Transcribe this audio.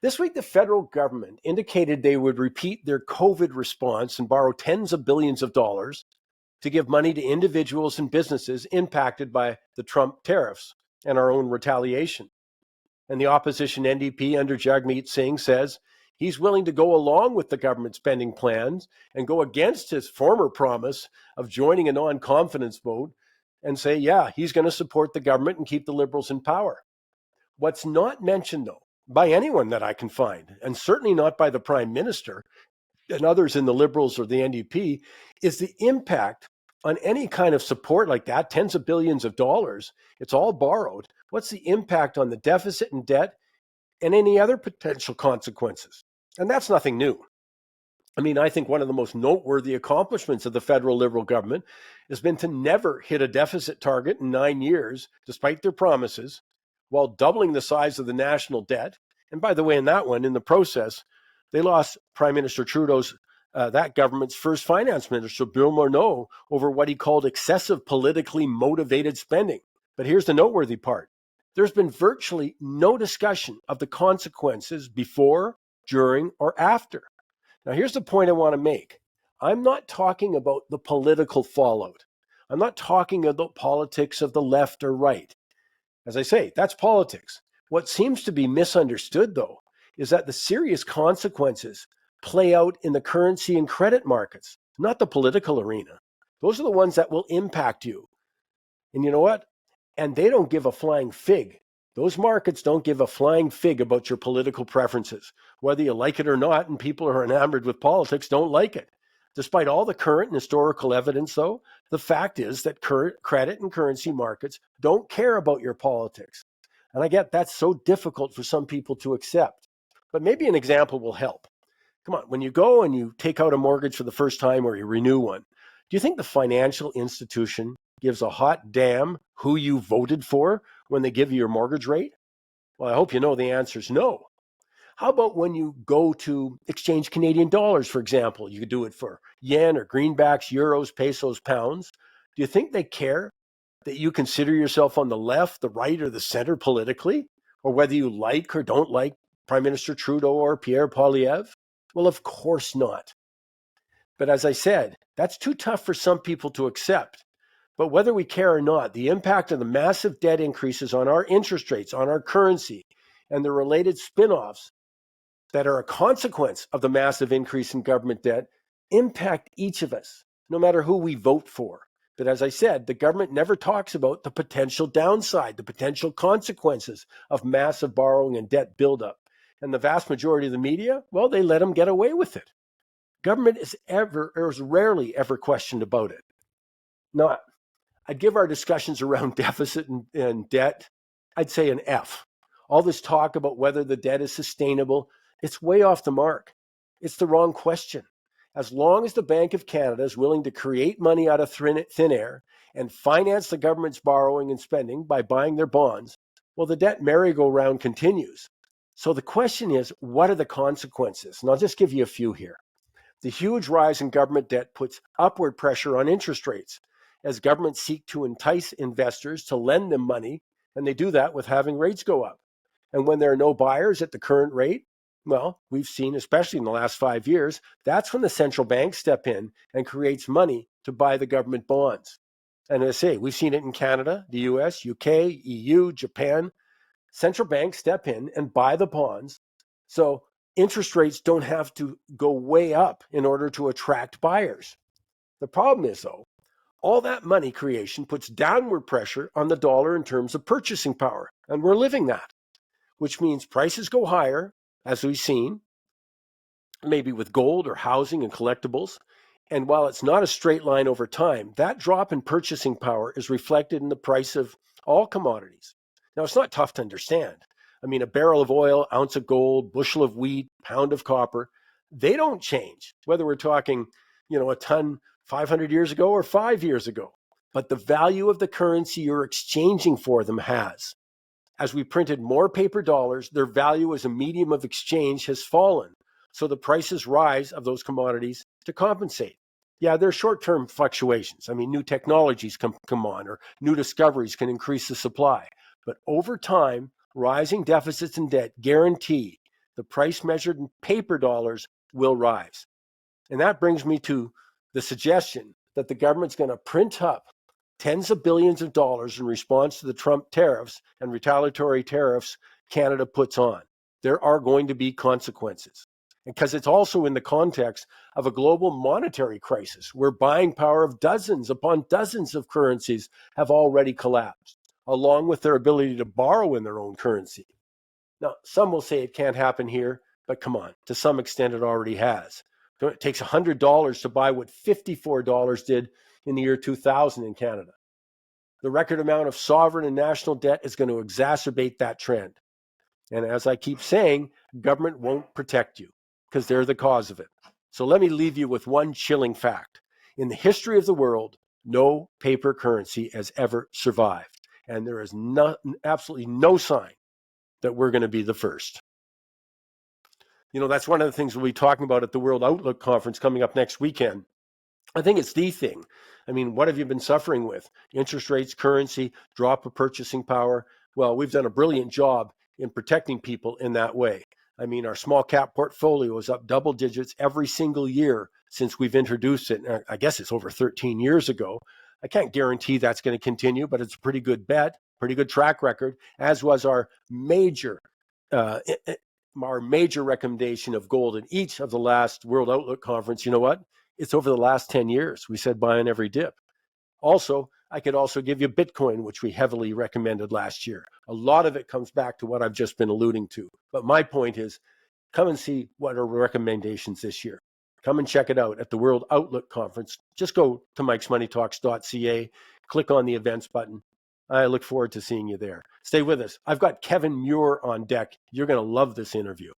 This week, the federal government indicated they would repeat their COVID response and borrow tens of billions of dollars to give money to individuals and businesses impacted by the Trump tariffs and our own retaliation. And the opposition NDP under Jagmeet Singh says he's willing to go along with the government spending plans and go against his former promise of joining a non-confidence vote and say, yeah, he's going to support the government and keep the Liberals in power. What's not mentioned, though, by anyone that I can find, and certainly not by the Prime Minister and others in the Liberals or the NDP, is the impact on any kind of support like that, tens of billions of dollars. It's all borrowed. What's the impact on the deficit and debt and any other potential consequences? And that's nothing new. I mean, I think one of the most noteworthy accomplishments of the federal Liberal government has been to never hit a deficit target in 9 years, despite their promises, while doubling the size of the national debt. And by the way, in that one, in the process, they lost Prime Minister Trudeau's, that government's first finance minister, Bill Morneau, over what he called excessive politically motivated spending. But here's the noteworthy part. There's been virtually no discussion of the consequences before, during, or after. Now, here's the point I want to make. I'm not talking about the political fallout. I'm not talking about politics of the left or right. As I say, that's politics. What seems to be misunderstood, though, is that the serious consequences play out in the currency and credit markets, not the political arena. Those are the ones that will impact you. And you know what? And they don't give a flying fig. Those markets don't give a flying fig about your political preferences, whether you like it or not, and people who are enamored with politics don't like it. Despite all the current and historical evidence, though, the fact is that credit and currency markets don't care about your politics. And I get that's so difficult for some people to accept. But maybe an example will help. Come on, when you go and you take out a mortgage for the first time or you renew one, do you think the financial institution gives a hot damn who you voted for when they give you your mortgage rate? Well, I hope you know the answer is no. How about when you go to exchange Canadian dollars, for example? You could do it for yen or greenbacks, euros, pesos, pounds. Do you think they care that you consider yourself on the left, the right, or the center politically? Or whether you like or don't like Prime Minister Trudeau or Pierre Poilievre? Well, of course not. But as I said, that's too tough for some people to accept. But whether we care or not, the impact of the massive debt increases on our interest rates, on our currency, and the related spin-offs that are a consequence of the massive increase in government debt impact each of us, no matter who we vote for. But as I said, the government never talks about the potential downside, the potential consequences of massive borrowing and debt buildup. And the vast majority of the media, well, they let them get away with it. Government is rarely ever questioned about it. Now, I'd give our discussions around deficit and debt, I'd say an F. All this talk about whether the debt is sustainable, it's way off the mark. It's the wrong question. As long as the Bank of Canada is willing to create money out of thin air and finance the government's borrowing and spending by buying their bonds, well, the debt merry-go-round continues. So the question is, what are the consequences? And I'll just give you a few here. The huge rise in government debt puts upward pressure on interest rates as governments seek to entice investors to lend them money, and they do that with having rates go up. And when there are no buyers at the current rate, well, we've seen, especially in the last 5 years, that's when the central banks step in and creates money to buy the government bonds. And as I say, we've seen it in Canada, the US, UK, EU, Japan. Central banks step in and buy the bonds. So interest rates don't have to go way up in order to attract buyers. The problem is, though, all that money creation puts downward pressure on the dollar in terms of purchasing power. And we're living that, which means prices go higher, as we've seen, maybe with gold or housing and collectibles. And while it's not a straight line over time, that drop in purchasing power is reflected in the price of all commodities. Now, it's not tough to understand. I mean, a barrel of oil, ounce of gold, bushel of wheat, pound of copper, they don't change, whether we're talking, a ton 500 years ago or 5 years ago. But the value of the currency you're exchanging for them has. As we printed more paper dollars, their value as a medium of exchange has fallen. So the prices rise of those commodities to compensate. Yeah, there are short-term fluctuations. I mean, new technologies come on or new discoveries can increase the supply. But over time, rising deficits and debt guarantee the price measured in paper dollars will rise. And that brings me to the suggestion that the government's going to print up tens of billions of dollars in response to the Trump tariffs and retaliatory tariffs Canada puts on. There are going to be consequences. Because it's also in the context of a global monetary crisis where buying power of dozens upon dozens of currencies have already collapsed, along with their ability to borrow in their own currency. Now, some will say it can't happen here, but come on, to some extent it already has. It takes $100 to buy what $54 did in the year 2000 in Canada. The record amount of sovereign and national debt is going to exacerbate that trend. And as I keep saying, government won't protect you because they're the cause of it. So let me leave you with one chilling fact. In the history of the world, no paper currency has ever survived. And there is absolutely no sign that we're going to be the first. You know, that's one of the things we'll be talking about at the World Outlook Conference coming up next weekend. I think it's the thing. I mean, what have you been suffering with? Interest rates, currency, drop of purchasing power. Well, we've done a brilliant job in protecting people in that way. I mean, our small cap portfolio is up double digits every single year since we've introduced it. I guess it's over 13 years ago. I can't guarantee that's going to continue, but it's a pretty good bet, pretty good track record, as was our major recommendation of gold in each of the last World Outlook Conference. You know what? It's over the last 10 years. We said buy on every dip. Also, I could also give you Bitcoin, which we heavily recommended last year. A lot of it comes back to what I've just been alluding to. But my point is, come and see what are recommendations this year. Come and check it out at the World Outlook Conference. Just go to mikesmoneytalks.ca, click on the events button. I look forward to seeing you there. Stay with us. I've got Kevin Muir on deck. You're going to love this interview.